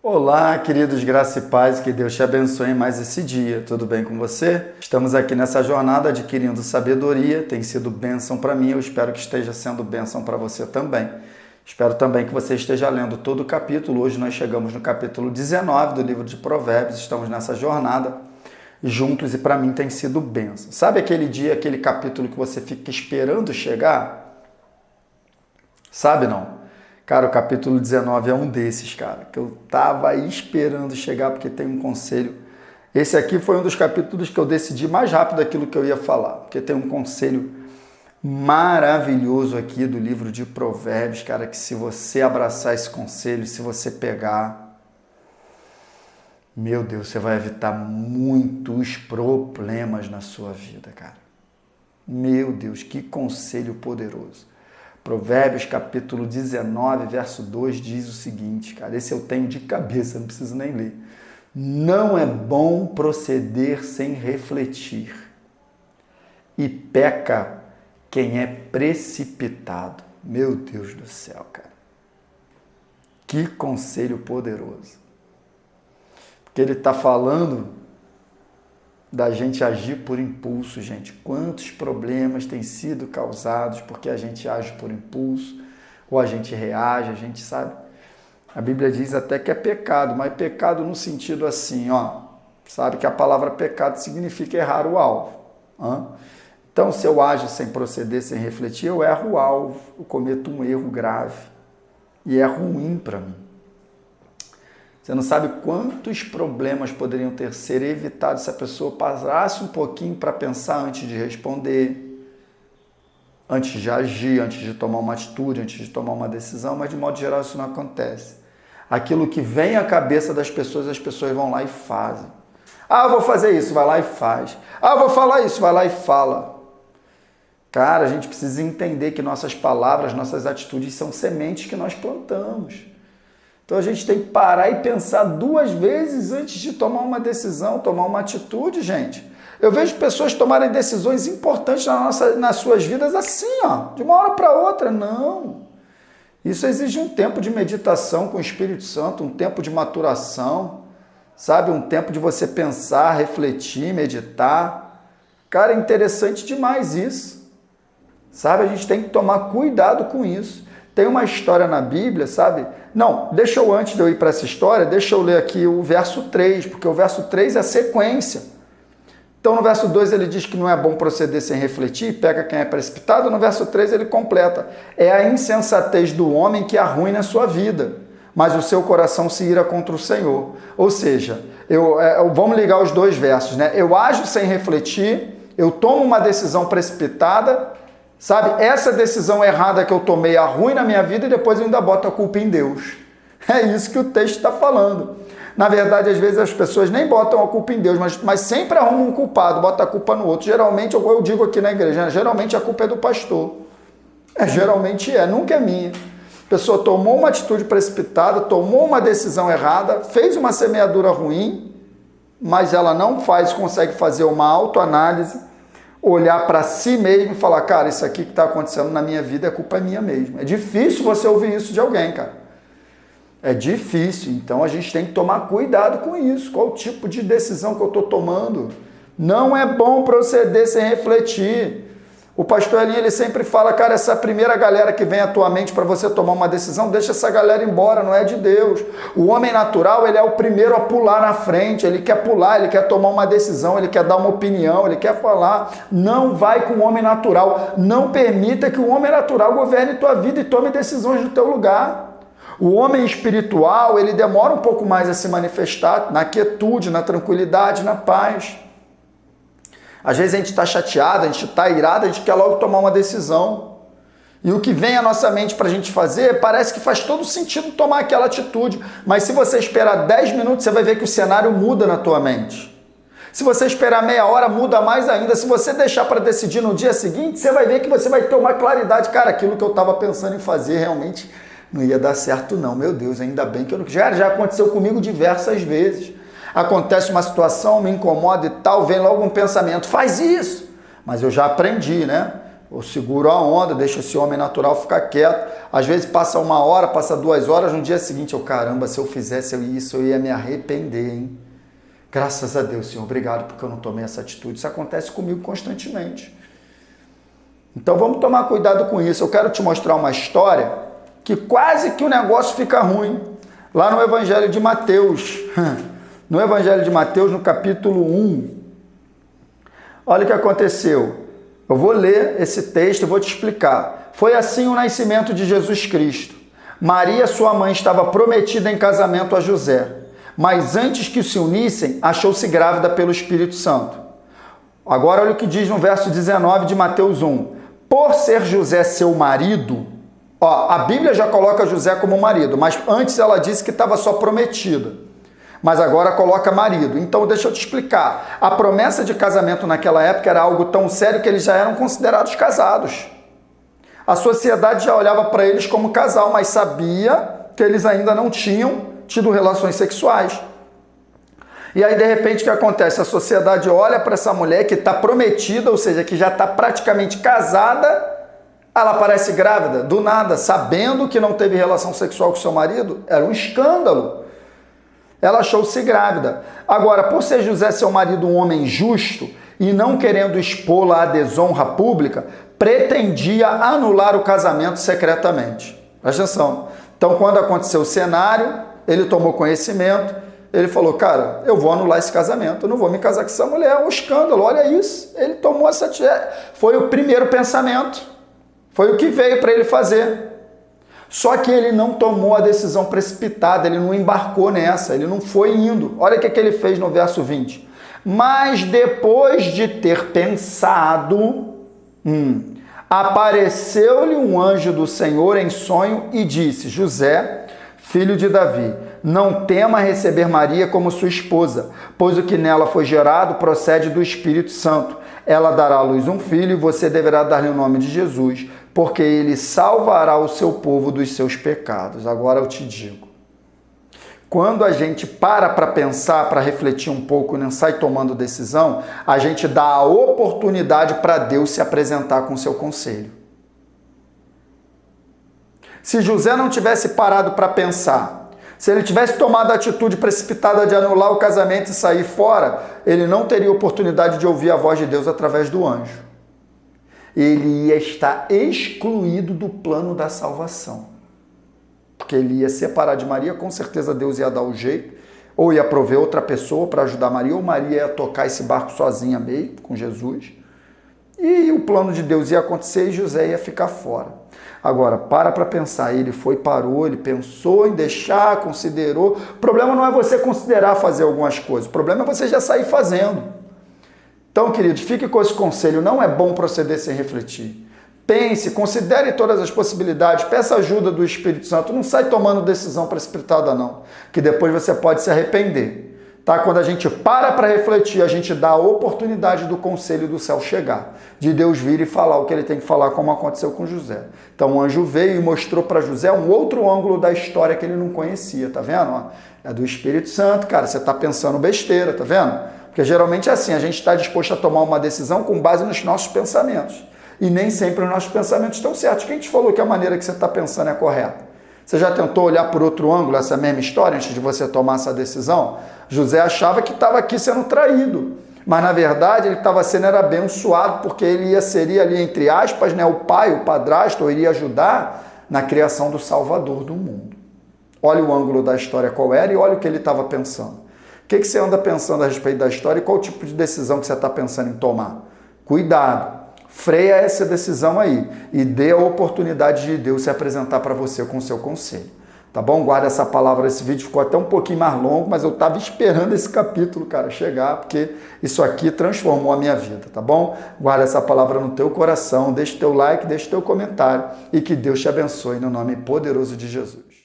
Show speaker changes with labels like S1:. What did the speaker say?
S1: Olá, queridos, graça e paz, que Deus te abençoe em mais esse dia. Tudo bem com você? Estamos aqui nessa jornada adquirindo sabedoria, tem sido bênção para mim, eu espero que esteja sendo bênção para você também. Espero também que você esteja lendo todo o capítulo. Hoje nós chegamos no capítulo 19 do livro de Provérbios, estamos nessa jornada juntos e para mim tem sido bênção. Sabe aquele dia, aquele capítulo que você fica esperando chegar? Sabe não? Cara, o capítulo 19 é um desses, cara, que eu tava aí esperando chegar porque tem um conselho. Esse aqui foi um dos capítulos que eu decidi mais rápido aquilo que eu ia falar, porque tem um conselho maravilhoso aqui do livro de Provérbios, cara, que se você abraçar esse conselho, se você pegar, meu Deus, você vai evitar muitos problemas na sua vida, cara. Meu Deus, que conselho poderoso. Provérbios capítulo 19, verso 2 diz o seguinte, cara, esse eu tenho de cabeça, não preciso nem ler. Não é bom proceder sem refletir, e peca quem é precipitado. Meu Deus do céu, cara. Que conselho poderoso. Porque ele está falando da gente agir por impulso, gente. Quantos problemas têm sido causados porque a gente age por impulso, ou a gente reage, a gente sabe. A Bíblia diz até que é pecado, mas pecado no sentido assim, ó. Sabe que a palavra pecado significa errar o alvo. Então, se eu ajo sem proceder, sem refletir, eu erro o alvo, eu cometo um erro grave. E é ruim para mim. Você não sabe quantos problemas poderiam ser evitados se a pessoa parasse um pouquinho para pensar antes de responder, antes de agir, antes de tomar uma atitude, antes de tomar uma decisão, mas de modo geral isso não acontece. Aquilo que vem à cabeça das pessoas, as pessoas vão lá e fazem. Ah, eu vou fazer isso, vai lá e faz. Ah, eu vou falar isso, vai lá e fala. Cara, a gente precisa entender que nossas palavras, nossas atitudes são sementes que nós plantamos. Então a gente tem que parar e pensar duas vezes antes de tomar uma decisão, tomar uma atitude, gente. Eu vejo pessoas tomarem decisões importantes nas suas vidas assim, ó, de uma hora para outra. Não. Isso exige um tempo de meditação com o Espírito Santo, um tempo de maturação, sabe? Um tempo de você pensar, refletir, meditar. Cara, é interessante demais isso. Sabe? A gente tem que tomar cuidado com isso. Tem uma história na Bíblia, sabe? Não, antes de eu ir para essa história, deixa eu ler aqui o verso 3, porque o verso 3 é a sequência. Então, no verso 2 ele diz que não é bom proceder sem refletir, pega quem é precipitado. No verso 3 ele completa: é a insensatez do homem que arruína a sua vida, mas o seu coração se ira contra o Senhor. Ou seja, vamos ligar os dois versos, né? Eu ajo sem refletir, eu tomo uma decisão precipitada, sabe? Essa decisão errada que eu tomei arruina a minha vida e depois eu ainda boto a culpa em Deus. É isso que o texto está falando. Na verdade, às vezes as pessoas nem botam a culpa em Deus, mas sempre arrumam um culpado, botam a culpa no outro. Geralmente, eu digo aqui na igreja, né? Geralmente a culpa é do pastor. Geralmente nunca é minha. A pessoa tomou uma atitude precipitada, tomou uma decisão errada, fez uma semeadura ruim, mas ela não consegue fazer uma autoanálise, olhar para si mesmo e falar, cara, isso aqui que está acontecendo na minha vida, a culpa é minha mesmo. É difícil você ouvir isso de alguém, cara. É difícil, então a gente tem que tomar cuidado com isso. Qual o tipo de decisão que eu estou tomando? Não é bom proceder sem refletir. O pastor Elinho, ele sempre fala, cara, essa primeira galera que vem à tua mente para você tomar uma decisão, deixa essa galera embora, não é de Deus. O homem natural, ele é o primeiro a pular na frente, ele quer pular, ele quer tomar uma decisão, ele quer dar uma opinião, ele quer falar. Não vai com o homem natural, não permita que o homem natural governe tua vida e tome decisões no teu lugar. O homem espiritual, ele demora um pouco mais a se manifestar na quietude, na tranquilidade, na paz. Às vezes a gente está chateado, a gente está irado, a gente quer logo tomar uma decisão. E o que vem à nossa mente para a gente fazer, parece que faz todo sentido tomar aquela atitude. Mas se você esperar 10 minutos, você vai ver que o cenário muda na tua mente. Se você esperar meia hora, muda mais ainda. Se você deixar para decidir no dia seguinte, você vai ver que você vai ter uma claridade. Cara, aquilo que eu estava pensando em fazer realmente não ia dar certo não. Meu Deus, ainda bem que eu não... Já aconteceu comigo diversas vezes. Acontece uma situação, me incomoda e tal, vem logo um pensamento, faz isso. Mas eu já aprendi, né? Eu seguro a onda, deixo esse homem natural ficar quieto. Às vezes passa 1 hora, passa 2 horas, no dia seguinte eu, caramba, se eu fizesse isso, eu ia me arrepender, hein? Graças a Deus, Senhor, obrigado porque eu não tomei essa atitude. Isso acontece comigo constantemente. Então vamos tomar cuidado com isso. Eu quero te mostrar uma história que quase que o negócio fica ruim. Lá no Evangelho de Mateus. No Evangelho de Mateus, no capítulo 1. Olha o que aconteceu. Eu vou ler esse texto e vou te explicar. Foi assim o nascimento de Jesus Cristo. Maria, sua mãe, estava prometida em casamento a José, mas antes que se unissem, achou-se grávida pelo Espírito Santo. Agora olha o que diz no verso 19 de Mateus 1. Por ser José seu marido, a Bíblia já coloca José como marido, mas antes ela disse que estava só prometida. Mas agora coloca marido. Então deixa eu te explicar. A promessa de casamento naquela época era algo tão sério que eles já eram considerados casados. A sociedade já olhava para eles como casal, mas sabia que eles ainda não tinham tido relações sexuais. E aí, de repente, o que acontece? A sociedade olha para essa mulher que está prometida, ou seja, que já está praticamente casada, ela parece grávida, do nada, sabendo que não teve relação sexual com seu marido. Era um escândalo. Ela achou-se grávida. Agora, por ser José, seu marido, um homem justo e não querendo expô-la à desonra pública, pretendia anular o casamento secretamente. Presta atenção. Então, quando aconteceu o cenário, ele tomou conhecimento, ele falou, cara, eu vou anular esse casamento, eu não vou me casar com essa mulher, é um escândalo, olha isso. Ele tomou essa... Foi o primeiro pensamento, foi o que veio para ele fazer. Só que ele não tomou a decisão precipitada, ele não embarcou nessa, ele não foi indo. Olha o que ele fez no verso 20. Mas depois de ter pensado, apareceu-lhe um anjo do Senhor em sonho e disse, José, filho de Davi, não tema receber Maria como sua esposa, pois o que nela foi gerado procede do Espírito Santo. Ela dará à luz um filho e você deverá dar-lhe o nome de Jesus, porque ele salvará o seu povo dos seus pecados. Agora eu te digo, quando a gente para pensar, para refletir um pouco e não sai tomando decisão, a gente dá a oportunidade para Deus se apresentar com o seu conselho. Se José não tivesse parado para pensar, se ele tivesse tomado a atitude precipitada de anular o casamento e sair fora, ele não teria oportunidade de ouvir a voz de Deus através do anjo. Ele ia estar excluído do plano da salvação. Porque ele ia separar de Maria, com certeza Deus ia dar o jeito, ou ia prover outra pessoa para ajudar Maria, ou Maria ia tocar esse barco sozinha meio, com Jesus. E o plano de Deus ia acontecer e José ia ficar fora. Agora, para pensar, ele parou, ele pensou em deixar, considerou. O problema não é você considerar fazer algumas coisas, o problema é você já sair fazendo. Então, queridos, fique com esse conselho, não é bom proceder sem refletir. Pense, considere todas as possibilidades, peça ajuda do Espírito Santo, não sai tomando decisão precipitada não, que depois você pode se arrepender. Tá? Quando a gente para refletir, a gente dá a oportunidade do conselho do céu chegar, de Deus vir e falar o que ele tem que falar, como aconteceu com José. Então o anjo veio e mostrou para José um outro ângulo da história que ele não conhecia, tá vendo? É do Espírito Santo, cara, você tá pensando besteira, tá vendo? Porque geralmente é assim, a gente está disposto a tomar uma decisão com base nos nossos pensamentos. E nem sempre os nossos pensamentos estão certos. Quem te falou que a maneira que você está pensando é correta? Você já tentou olhar por outro ângulo essa mesma história antes de você tomar essa decisão? José achava que estava aqui sendo traído, mas na verdade ele estava sendo abençoado porque ele seria ali, entre aspas, né, o pai, o padrasto, iria ajudar na criação do Salvador do mundo. Olha o ângulo da história qual era e olha o que ele estava pensando. O que você anda pensando a respeito da história e qual tipo de decisão que você está pensando em tomar? Cuidado, freia essa decisão aí e dê a oportunidade de Deus se apresentar para você com o seu conselho. Tá bom? Guarda essa palavra, esse vídeo ficou até um pouquinho mais longo, mas eu estava esperando esse capítulo, cara, chegar, porque isso aqui transformou a minha vida, tá bom? Guarda essa palavra no teu coração, deixa teu like, deixa teu comentário e que Deus te abençoe no nome poderoso de Jesus.